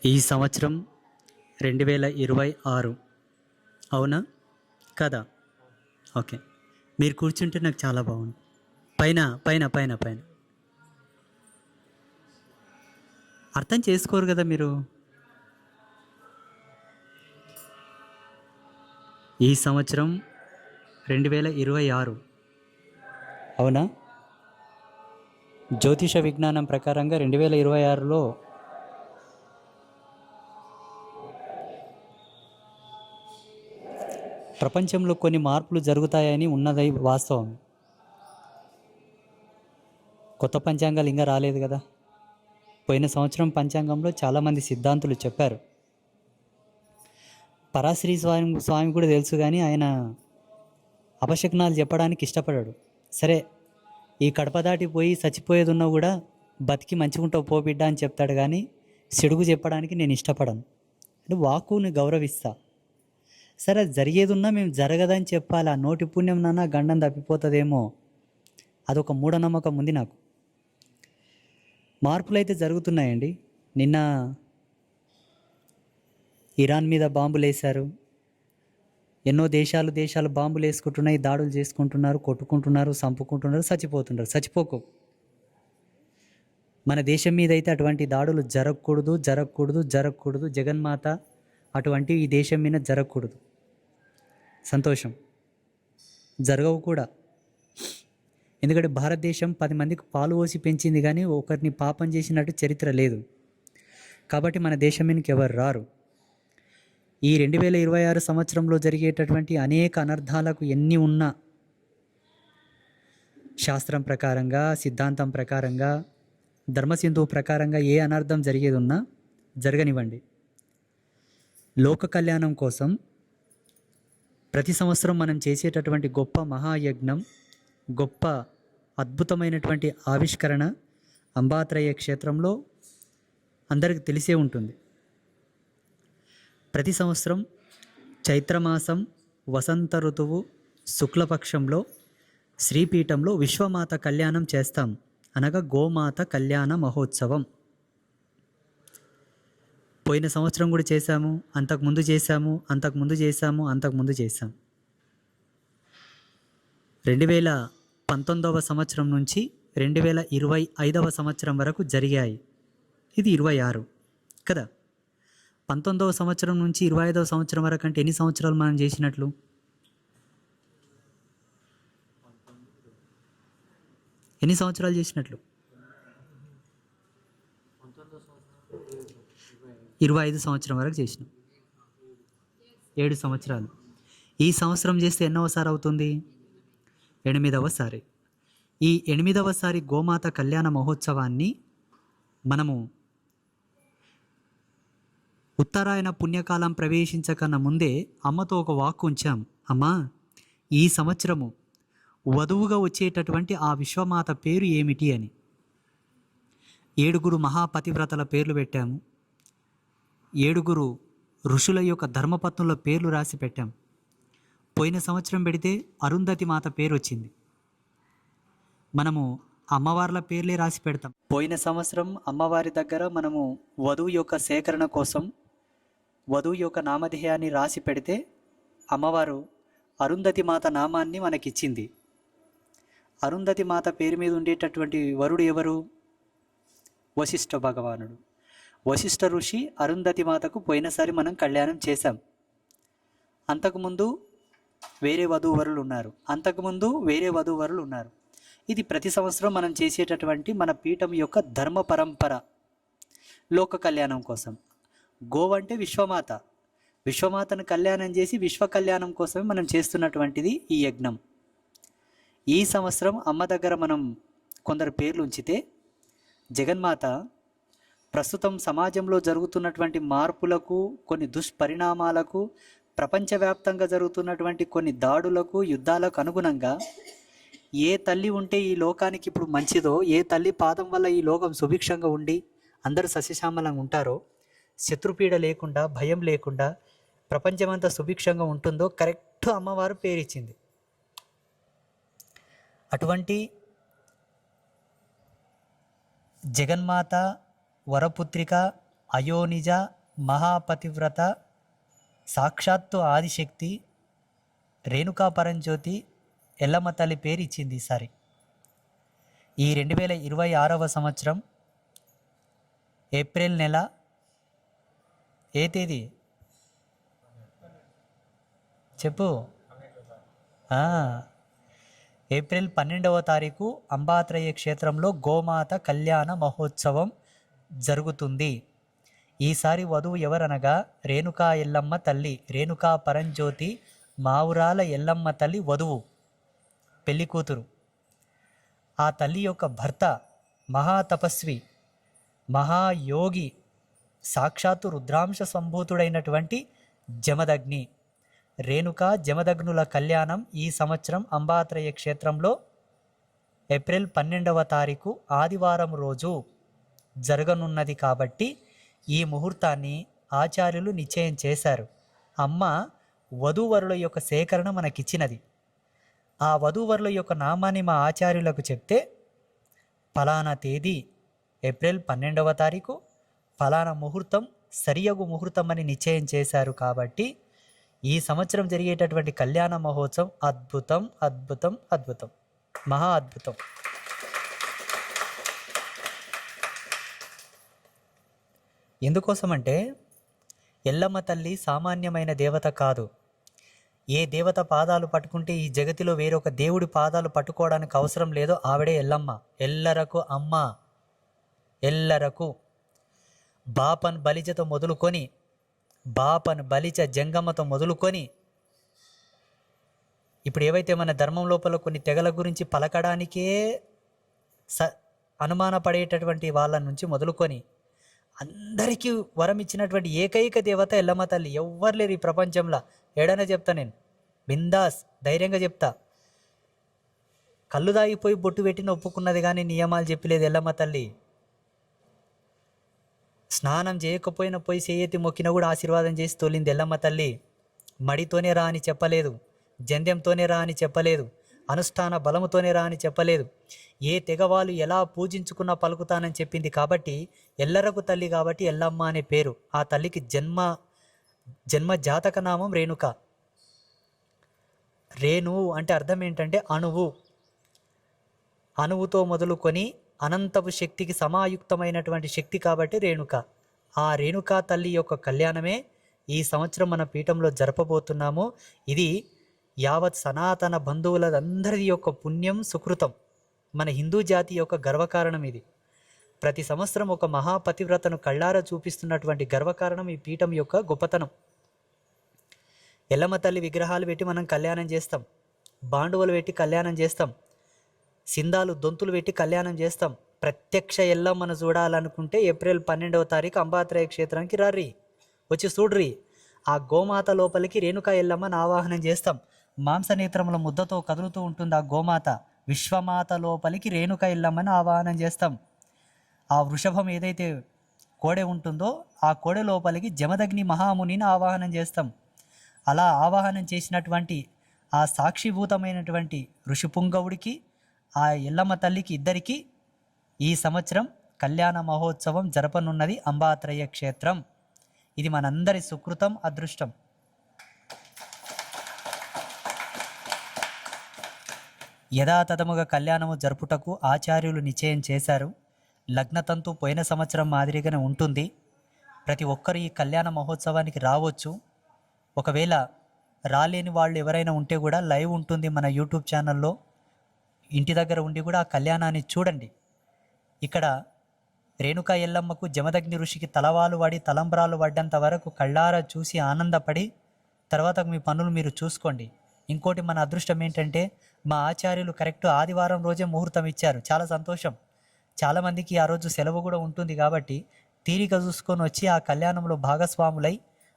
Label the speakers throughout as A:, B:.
A: ఈ సంవత్సరం 2026 అవునా కదా? ఓకే, మీరు కూర్చుంటే నాకు చాలా బాగుంది. పైన పైన పైన పైన అర్థం చేసుకోరు కదా మీరు. ఈ సంవత్సరం 2026 అవునా? జ్యోతిష విజ్ఞానం ప్రకారంగా 2026లో ప్రపంచంలో కొన్ని మార్పులు జరుగుతాయని ఉన్నది వాస్తవం. కొత్త పంచాంగాలు ఇంకా రాలేదు కదా. పోయిన సంవత్సరం పంచాంగంలో చాలామంది సిద్ధాంతులు చెప్పారు. పరాశ్రీ స్వామి కూడా తెలుసు, కానీ ఆయన అపశకునాలు చెప్పడానికి ఇష్టపడాడు. సరే, ఈ కడప దాటిపోయి చచ్చిపోయేది ఉన్నా కూడా బతికి మంచిగుంటావు పో బిడ్డ అని చెప్తాడు, కానీ చెడుగు చెప్పడానికి నేను ఇష్టపడను. అంటే వాక్కుని గౌరవిస్తా. సరే, జరిగేది ఉన్నా మేము జరగదని చెప్పాలి. ఆ నోటి పుణ్యం నాన్న గండం తప్పిపోతుందేమో, అదొక మూఢనమ్మకం ఉంది నాకు. మార్పులు అయితే జరుగుతున్నాయండి. నిన్న ఇరాన్ మీద బాంబులు వేశారు. ఎన్నో దేశాలు బాంబులు వేసుకుంటున్నాయి, దాడులు చేసుకుంటున్నారు, కొట్టుకుంటున్నారు, చంపుకుంటున్నారు, చచ్చిపోతున్నారు. చచ్చిపోకు. మన దేశం మీద అయితే అటువంటి దాడులు జరగకూడదు. జగన్మాత అటువంటివి ఈ దేశం మీద జరగకూడదు. సంతోషం, జరగవు కూడా. ఎందుకంటే భారతదేశం 10 మందికి పాలు పోసి పెంచింది, కానీ ఒకరిని పాపం చేసినట్టు చరిత్ర లేదు. కాబట్టి మన దేశం మీదకి ఎవరు రారు. ఈ 2026 సంవత్సరంలో జరిగేటటువంటి అనేక అనర్థాలకు ఎన్ని ఉన్నా శాస్త్రం ప్రకారంగా, సిద్ధాంతం ప్రకారంగా, ధర్మసింధువు ప్రకారంగా ఏ అనర్థం జరిగేది ఉన్నా జరగనివ్వండి. లోక కళ్యాణం కోసం ప్రతి సంవత్సరం మనం చేసేటటువంటి గొప్ప మహాయజ్ఞం, గొప్ప అద్భుతమైనటువంటి ఆవిష్కరణ అంబాత్రయ క్షేత్రంలో అందరికీ తెలిసే ఉంటుంది. ప్రతి సంవత్సరం చైత్రమాసం వసంత ఋతువు శుక్లపక్షంలో శ్రీపీఠంలో విశ్వమాత కళ్యాణం చేస్తాం, అనగా గోమాత కళ్యాణ మహోత్సవం. పోయిన సంవత్సరం కూడా చేశాము, అంతకుముందు చేశాము. 2019వ సంవత్సరం నుంచి 2025వ సంవత్సరం వరకు జరిగాయి. ఇది 26 కదా. 19వ సంవత్సరం నుంచి 25వ సంవత్సరం వరకు అంటే ఎన్ని సంవత్సరాలు మనం చేసినట్లు? ఎన్ని సంవత్సరాలు చేసినట్లు? 25 సంవత్సరం వరకు చేసినాం. 7 సంవత్సరాలు. ఈ సంవత్సరం చేస్తే ఎన్నవసారి అవుతుంది? 8వసారి. ఈ 8వసారి గోమాత కళ్యాణ మహోత్సవాన్ని మనము ఉత్తరాయణ పుణ్యకాలం ప్రవేశించకన్నా ముందే అమ్మతో ఒక వాక్కు ఉంచాం. అమ్మా, ఈ సంవత్సరము వధువుగా వచ్చేటటువంటి ఆ విశ్వమాత పేరు ఏమిటి అని. 7 మహాపతివ్రతల పేర్లు పెట్టాము. 7 ఋషుల యొక్క ధర్మపత్నుల పేర్లు రాసి పెట్టాం. పోయిన సంవత్సరం పెడితే అరుంధతి మాత పేరు వచ్చింది. మనము అమ్మవార్ల పేర్లే రాసి పెడతాం. పోయిన సంవత్సరం అమ్మవారి దగ్గర మనము వధువు యొక్క సేకరణ కోసం వధువు యొక్క నామధేయాన్ని రాసి పెడితే అమ్మవారు అరుంధతి మాత నామాన్ని మనకిచ్చింది. అరుంధతి మాత పేరు మీద ఉండేటటువంటి వరుడు ఎవరు? వశిష్ఠ భగవానుడు. వశిష్ఠ ఋషి అరుంధతి మాతకు పోయినసారి మనం కళ్యాణం చేశాం. అంతకుముందు వేరే వధూవరులు ఉన్నారు. ఇది ప్రతి సంవత్సరం మనం చేసేటటువంటి మన పీఠం యొక్క ధర్మ పరంపర. లోక కళ్యాణం కోసం. గోవంటే విశ్వమాత. విశ్వమాతను కళ్యాణం చేసి విశ్వ కళ్యాణం కోసమే మనం చేస్తున్నటువంటిది ఈ యజ్ఞం. ఈ సంవత్సరం అమ్మ దగ్గర మనం కొందరు పేర్లు ఉంచితే జగన్మాత ప్రస్తుతం సమాజంలో జరుగుతున్నటువంటి మార్పులకు, కొన్ని దుష్పరిణామాలకు, ప్రపంచవ్యాప్తంగా జరుగుతున్నటువంటి కొన్ని దాడులకు, యుద్ధాలకు అనుగుణంగా ఏ తల్లి ఉంటే ఈ లోకానికి ఇప్పుడు మంచిదో, ఏ తల్లి పాదం వల్ల ఈ లోకం సుభిక్షంగా ఉండి అందరూ సస్యశ్యామలంగా ఉంటారో, శత్రుపీడ లేకుండా, భయం లేకుండా ప్రపంచమంతా సుభిక్షంగా ఉంటుందో కరెక్ట్ అమ్మవారు పేరిచ్చింది. అటువంటి జగన్మాత వరపుత్రిక అయోనిజ మహాపతివ్రత సాక్షాత్తు ఆదిశక్తి రేణుకా పరంజ్యోతి ఎల్లమ్మ తల్లి పేరు ఇచ్చింది ఈసారి. ఈ 2026వ సంవత్సరం ఏప్రిల్ నెల ఏ తేదీ చెప్పు? ఏప్రిల్ 12వ తారీఖు అంబాత్రయ క్షేత్రంలో గోమాత కళ్యాణ మహోత్సవం జరుగుతుంది. ఈసారి వధువు ఎవరనగా రేణుకా ఎల్లమ్మ తల్లి, రేణుకా పరంజ్యోతి మావురాల ఎల్లమ్మ తల్లి వధువు, పెళ్లి కూతురు. ఆ తల్లి యొక్క భర్త మహాతపస్వి, మహాయోగి, సాక్షాత్తు రుద్రాంశ సంభూతుడైనటువంటి జమదగ్ని. రేణుకా జమదగ్నుల కళ్యాణం ఈ సంవత్సరం అంబాత్రయ క్షేత్రంలో ఏప్రిల్ 12వ తారీఖు ఆదివారం రోజు జరగనున్నది. కాబట్టి ఈ ముహూర్తాన్ని ఆచార్యులు నిశ్చయం చేశారు. అమ్మ వధూవరుల యొక్క సేకరణ మనకిచ్చినది. ఆ వధూవరుల యొక్క నామాన్ని మా ఆచార్యులకు చెప్తే ఫలానా తేదీ ఏప్రిల్ 12వ తారీఖు ఫలానా ముహూర్తం సరియగు ముహూర్తం అని నిశ్చయం చేశారు. కాబట్టి ఈ సంవత్సరం జరిగేటటువంటి కళ్యాణ మహోత్సవం అద్భుతం, అద్భుతం, అద్భుతం, మహా అద్భుతం. ఎందుకోసమంటే ఎల్లమ్మ తల్లి సామాన్యమైన దేవత కాదు. ఏ దేవత పాదాలు పట్టుకుంటే ఈ జగతిలో వేరొక దేవుడి పాదాలు పట్టుకోవడానికి అవసరం లేదో ఆవిడే ఎల్లమ్మ. ఎల్లరకు అమ్మ, ఎల్లరకు. బాపన్ బలిజతో మొదలుకొని, బాపన్ బలిజ జంగమ్మతో మొదలుకొని, ఇప్పుడు ఏవైతే మన ధర్మం లోపల కొన్ని తెగల గురించి పలకడానికే అనుమానపడేటటువంటి వాళ్ళ నుంచి మొదలుకొని అందరికీ వరం ఇచ్చినటువంటి ఏకైక దేవత ఎల్లమ్మ తల్లి. ఎవ్వరు లేరు ఈ ప్రపంచంలో. ఏడైనా చెప్తా, నేను బిందాస్ ధైర్యంగా చెప్తా. కళ్ళు దాగిపోయి బొట్టు పెట్టిన ఒప్పుకున్నది కానీ నియమాలు చెప్పలేదు ఎల్లమ్మ తల్లి. స్నానం చేయకపోయినా పోయి చేయెత్తి మొక్కిన కూడా ఆశీర్వాదం చేసి తోలింది ఎల్లమ్మ తల్లి. మడితోనే రా అని చెప్పలేదు, జంధ్యంతోనే రా అని చెప్పలేదు, అనుష్ఠాన బలముతోనే రా అని చెప్పలేదు. ఏ తెగవాళ్ళు ఎలా పూజించుకున్నా పలుకుతానని చెప్పింది. కాబట్టి ఎల్లరకు తల్లి కాబట్టి ఎల్లమ్మ అనే పేరు. ఆ తల్లికి జన్మ జాతక నామం రేణుక. రేణువు అంటే అర్థం ఏంటంటే అణువు. అణువుతో మొదలుకొని అనంతపు శక్తికి సమాయుక్తమైనటువంటి శక్తి కాబట్టి రేణుక. ఆ రేణుకా తల్లి యొక్క కళ్యాణమే ఈ సంవత్సరం మన పీఠంలో జరపబోతున్నాము. ఇది యావత్ సనాతన బంధువులందరి యొక్క పుణ్యం, సుకృతం. మన హిందూ జాతి యొక్క గర్వకారణం ఇది. ప్రతి సంవత్సరం ఒక మహాపతివ్రతను కళ్ళారా చూపిస్తున్నటువంటి గర్వకారణం ఈ పీఠం యొక్క గొప్పతనం. ఎల్లమ్మ తల్లి విగ్రహాలు పెట్టి మనం కళ్యాణం చేస్తాం, బాండువలు పెట్టి కళ్యాణం చేస్తాం, సింధాలు దొంతులు పెట్టి కళ్యాణం చేస్తాం. ప్రత్యక్ష ఎల్లమ్మను చూడాలనుకుంటే ఏప్రిల్ 12వ తారీఖు అంబాత్రయ క్షేత్రానికి రారి, వచ్చి చూడ్రి. ఆ గోమాత లోపలికి రేణుకా ఎల్లమ్మను ఆవాహనం చేస్తాం. మాంసనేత్రముల ముద్దతో కదులుతూ ఉంటుంది ఆ గోమాత. విశ్వమాత లోపలికి రేణుకా ఎల్లమ్మను ఆవాహనం చేస్తాం. ఆ వృషభం ఏదైతే కోడె ఉంటుందో ఆ కోడె లోపలికి జమదగ్ని మహామునిని ఆవాహనం చేస్తాం. అలా ఆవాహనం చేసినటువంటి ఆ సాక్షిభూతమైనటువంటి ఋషిపుంగవుడికి, ఆ ఎల్లమ్మ తల్లికి ఇద్దరికి ఈ సంవత్సరం కళ్యాణ మహోత్సవం జరపనున్నది అంబాత్రయ క్షేత్రం. ఇది మనందరి సుకృతం, అదృష్టం. యథాతథముగా కళ్యాణము జరుపుటకు ఆచార్యులు నిశ్చయం చేశారు. లగ్నతంతు పోయిన సంవత్సరం మాదిరిగానే ఉంటుంది. ప్రతి ఒక్కరు ఈ కళ్యాణ మహోత్సవానికి రావచ్చు. ఒకవేళ రాలేని వాళ్ళు ఎవరైనా ఉంటే కూడా లైవ్ ఉంటుంది మన యూట్యూబ్ ఛానల్లో. ఇంటి దగ్గర ఉండి కూడా ఆ కళ్యాణాన్ని చూడండి. ఇక్కడ రేణుకా ఎల్లమ్మకు జమదగ్ని ఋషికి తలవాలు వాడి తలంబ్రాలు పడ్డంత వరకు కళ్ళారా చూసి ఆనందపడి తర్వాత మీ పనులు మీరు చూసుకోండి. ఇంకోటి మన అదృష్టం ఏంటంటే మా ఆచార్యులు కరెక్ట్ ఆదివారం రోజే ముహూర్తం ఇచ్చారు. చాలా సంతోషం. చాలామందికి ఆ రోజు సెలవు కూడా ఉంటుంది కాబట్టి తీరిక చూసుకొని వచ్చి ఆ కళ్యాణంలో భాగస్వాములై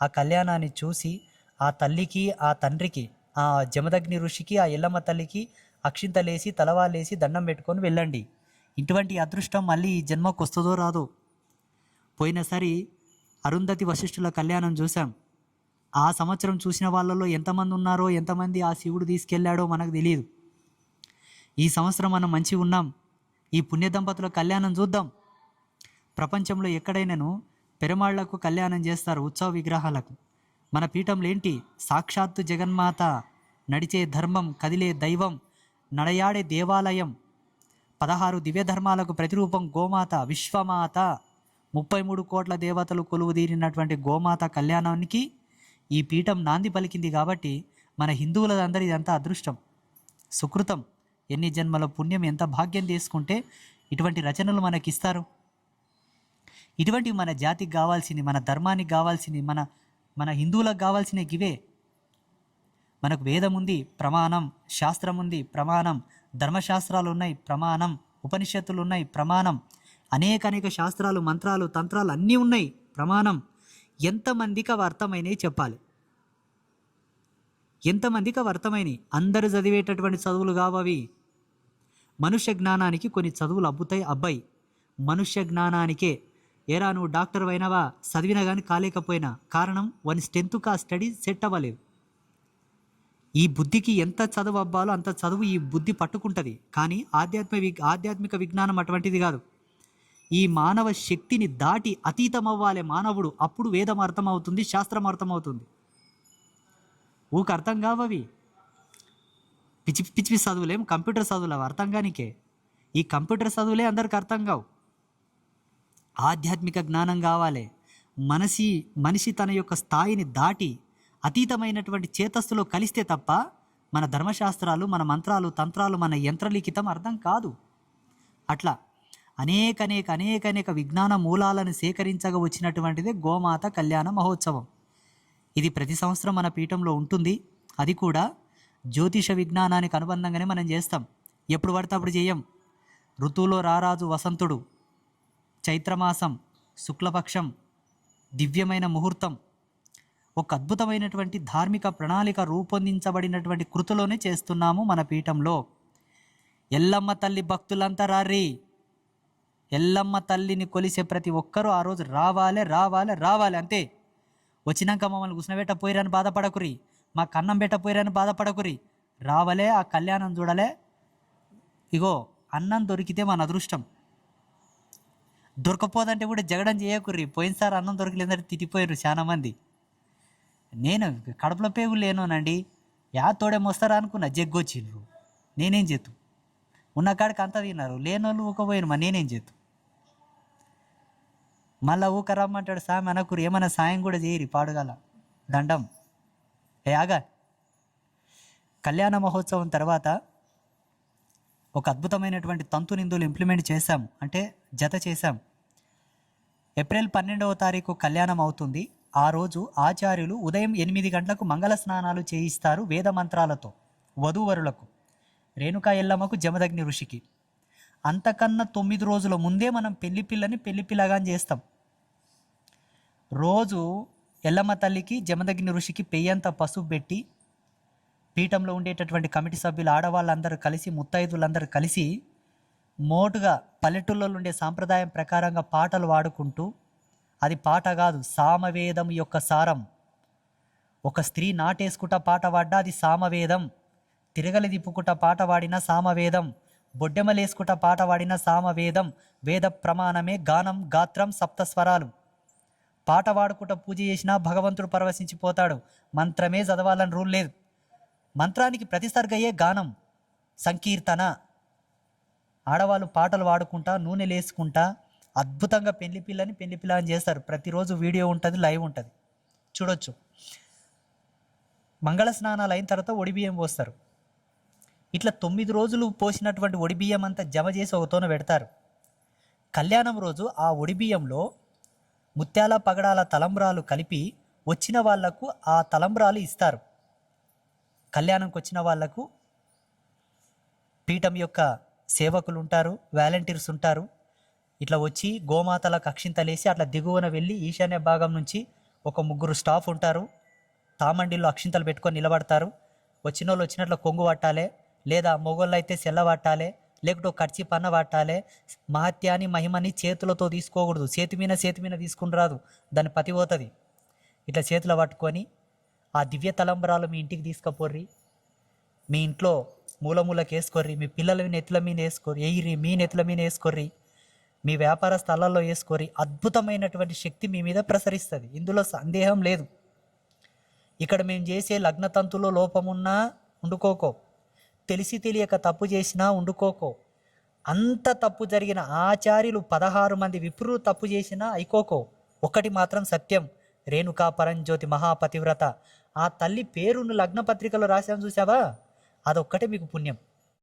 A: ఆ కళ్యాణాన్ని చూసి ఆ తల్లికి, ఆ తండ్రికి, ఆ జమదగ్ని ఋషికి, ఆ ఎల్లమ్మ తల్లికి అక్షింతలేసి తలవాలేసి దండం పెట్టుకొని వెళ్ళండి. ఇటువంటి అదృష్టం మళ్ళీ ఈ జన్మకు వస్తుందో రాదో. పోయినసారి అరుంధతి వశిష్ఠుల కళ్యాణం చూసాం. ఆ సంవత్సరం చూసిన వాళ్ళలో ఎంతమంది ఉన్నారో, ఎంతమంది ఆ శివుడు తీసుకెళ్ళాడో మనకు తెలియదు. ఈ సంవత్సరం మనం మంచిగా ఉన్నాం. ఈ పుణ్య దంపతుల కళ్యాణం చూద్దాం. ప్రపంచంలో ఎక్కడైనాను పెరుమాళ్లకు కళ్యాణం చేస్తారు, ఉత్సవ విగ్రహాలకు. మన పీఠంలో ఏంటి? సాక్షాత్తు జగన్మాత, నడిచే ధర్మం, కదిలే దైవం, నడయాడే దేవాలయం, 16 దివ్య ధర్మాలకు ప్రతిరూపం గోమాత, విశ్వమాత, 33 కోట్ల దేవతలు కొలువుదీరినటువంటి గోమాత కళ్యాణానికి ఈ పీఠం నాంది పలికింది. కాబట్టి మన హిందువులందరి ఇదంతా అదృష్టం, సుకృతం. ఎన్ని జన్మల పుణ్యం, ఎంత భాగ్యం తీసుకుంటే ఇటువంటి రచనలు మనకిస్తారు. ఇటువంటివి మన జాతికి కావాల్సింది, మన ధర్మానికి కావాల్సింది, మన హిందువులకు కావాల్సిన ఇవే. మనకు వేదం ఉంది, ప్రమాణం, శాస్త్రం ఉంది, ప్రమాణం, ధర్మశాస్త్రాలు ఉన్నాయి, ప్రమాణం, ఉపనిషత్తులు ఉన్నాయి, ప్రమాణం, అనేక శాస్త్రాలు, మంత్రాలు, తంత్రాలు అన్నీ ఉన్నాయి, ప్రమాణం. ఎంతమందికి అవి అర్థమైనవి చెప్పాలి, ఎంతమందికి అవి అర్థమైనవి? అందరు చదివేటటువంటి చదువులు కావవి. మనుష్య జ్ఞానానికి కొన్ని చదువులు అబ్బాయి, మనుష్య జ్ఞానానికే. ఏరా నువ్వు డాక్టర్ అయినవా, చదివినా కానీ కాలేకపోయినా, కారణం వన్ స్ట్రెంత్కు ఆ స్టడీ సెట్ అవ్వలేదు. ఈ బుద్ధికి ఎంత చదువు అవ్వాలో అంత చదువు ఈ బుద్ధి పట్టుకుంటుంది. కానీ ఆధ్యాత్మిక విజ్ఞానం అటువంటిది కాదు. ఈ మానవ శక్తిని దాటి అతీతం అవ్వాలి మానవుడు, అప్పుడు వేదం అర్థమవుతుంది, శాస్త్రం అర్థమవుతుంది. ఊక అర్థం కావవి పిచ్చి పిచ్చి చదువులేం, కంప్యూటర్ చదువులు అవి అర్థం కానికే. ఈ కంప్యూటర్ చదువులే అందరికి అర్థం కావు. ఆధ్యాత్మిక జ్ఞానం కావాలి. మనిషి తన యొక్క స్థాయిని దాటి అతీతమైనటువంటి చేతస్సులో కలిస్తే తప్ప మన ధర్మశాస్త్రాలు, మన మంత్రాలు, తంత్రాలు, మన యంత్రలిఖితం అర్థం కాదు. అట్లా అనేక విజ్ఞాన మూలాలను సేకరించగా వచ్చినటువంటిదే గోమాత కళ్యాణ మహోత్సవం. ఇది ప్రతి సంవత్సరం మన పీఠంలో ఉంటుంది. అది కూడా జ్యోతిష విజ్ఞానానికి అనుబంధంగానే మనం చేస్తాం. ఎప్పుడు పడితే అప్పుడు చేయం. ఋతువులో రారాజు వసంతుడు, చైత్రమాసం, శుక్లపక్షం, దివ్యమైన ముహూర్తం, ఒక అద్భుతమైనటువంటి ధార్మిక ప్రణాళిక రూపొందించబడినటువంటి కృతిలోనే చేస్తున్నాము మన పీఠంలో. ఎల్లమ్మ తల్లి భక్తులంతా రారి. ఎల్లమ్మ తల్లిని కొలిసే ప్రతి ఒక్కరూ ఆ రోజు రావాలి అంతే. వచ్చినాక మమ్మల్ని కూర్చునబెట్టపోయిరని బాధపడకురి, మా కన్నం పెట్టపోయిరని బాధపడకురి. రావలే, ఆ కళ్యాణం చూడలే. ఇగో అన్నం దొరికితే మన అదృష్టం. దొరకపోదంటే కూడా జగడం చేయకుర్రి. పోయినసారి అన్నం దొరకలేదంటే తిట్టిపోయారు చాలా మంది. నేను కడుపులో పేగు లేనోనండి, తోడే మోస్తారా అనుకున్నా, జగ్గొచ్చిండ్రు. నేనేం చేతు? ఉన్న కాడికి అంతా తిన్నారు, లేనోళ్ళు ఊకపోయారు, మా నేనేం చేతు? మళ్ళా ఊక రమ్మంటాడు సామి అనకురు. ఏమైనా సాయం కూడా చేయరి, పాడుగల దండం. ఆగా. కళ్యాణ మహోత్సవం తర్వాత ఒక అద్భుతమైనటువంటి తంతు నిందులు ఇంప్లిమెంట్ చేశాం, అంటే జత చేశాం. ఏప్రిల్ 12వ తారీఖు కళ్యాణం అవుతుంది. ఆ రోజు ఆచార్యులు ఉదయం 8 గంటలకు మంగళ స్నానాలు చేయిస్తారు వేద మంత్రాలతో వధూవరులకు, రేణుకా ఎల్లమ్మకు, జమదగ్ని ఋషికి. అంతకన్నా 9 రోజుల ముందే మనం పెళ్లి పిల్లగా చేస్తాం. రోజు ఎల్లమ్మ తల్లికి, జమదగ్ని ఋషికి పెయ్యంత పసుపు పెట్టి, పీఠంలో ఉండేటటువంటి కమిటీ సభ్యులు, ఆడవాళ్ళందరూ కలిసి, ముత్తైదులందరూ కలిసి మోటుగా పల్లెటూళ్ళలో ఉండే సాంప్రదాయం ప్రకారంగా పాటలు పాడుకుంటూ, అది పాట కాదు, సామవేదం యొక్క సారం. ఒక స్త్రీ నాటేసుకుంటా పాట పాడ్డా అది సామవేదం, తిరగలి తిప్పుకుంటా పాట పాడిన సామవేదం, బొడ్డెమలేసుకుంటా పాట పాడిన సామవేదం. వేద ప్రమాణమే గానం, గాత్రం, సప్తస్వరాలు. పాట పాడుకుంటా పూజ చేసినా భగవంతుడు పరవశించిపోతాడు. మంత్రమే చదవాలని రూల్ లేదు. మంత్రానికి ప్రతిసర్గయ్యే గానం, సంకీర్తన. ఆడవాళ్ళు పాటలు పాడుకుంటా, నూనె లేసుకుంటా అద్భుతంగా పెళ్లి పిల్లని చేస్తారు. ప్రతిరోజు వీడియో ఉంటుంది, లైవ్ ఉంటుంది, చూడొచ్చు. మంగళ స్నానాలు అయిన తర్వాత ఒడిబియ్యం పోస్తారు. ఇట్లా 9 రోజులు పోసినటువంటి ఒడిబియ్యం అంతా జమ చేసి ఒకతోన పెడతారు. కళ్యాణం రోజు ఆ ఒడిబియ్యంలో ముత్యాల పగడాల తలంబ్రాలు కలిపి వచ్చిన వాళ్లకు ఆ తలంబ్రాలు ఇస్తారు. కళ్యాణంకి వచ్చిన వాళ్లకు పీఠం యొక్క సేవకులు ఉంటారు, వాలంటీర్స్ ఉంటారు. ఇట్లా వచ్చి గోమాతలకు అక్షింతలేసి అట్లా దిగువన వెళ్ళి ఈశాన్య భాగం నుంచి ఒక 3 స్టాఫ్ ఉంటారు. తామండిలో అక్షింతలు పెట్టుకొని నిలబడతారు. వచ్చిన వాళ్ళు వచ్చినట్లు కొంగు పట్టాలి, లేదా మొగోళ్ళు అయితే సెల్ల పట్టాలి, లేకుంటే ఒక కర్చీ పన్న పట్టాలి. మహత్యాన్ని, మహిమని చేతులతో తీసుకోకూడదు, చేతి మీద తీసుకుని రాదు, దాన్ని పతిపోతుంది. ఇట్లా చేతులు పట్టుకొని ఆ దివ్య తలంబరాలు మీ ఇంటికి తీసుకుపోర్రి, మీ ఇంట్లో మూలమూలకి వేసుకోర్రి, మీ పిల్లల నెత్తుల మీద వేసుకోర్రి, మీ నెత్తుల మీద వేసుకోర్రి. మీ వ్యాపార స్థలాల్లో వేసుకోరి, అద్భుతమైనటువంటి శక్తి మీ మీద ప్రసరిస్తుంది, ఇందులో సందేహం లేదు. ఇక్కడ మేము చేసే లగ్నతంతులో లోపమున్నా వండుకోకో, తెలిసి తెలియక తప్పు చేసినా వండుకోకో, అంత తప్పు జరిగిన ఆచార్యులు 16 మంది విప్రులు తప్పు చేసినా అయికోకో. ఒకటి మాత్రం సత్యం, రేణుకా పరంజ్యోతి మహాపతివ్రత ఆ తల్లి పేరును లగ్నపత్రికలో రాశాను చూసావా, అదొక్కటే మీకు పుణ్యం.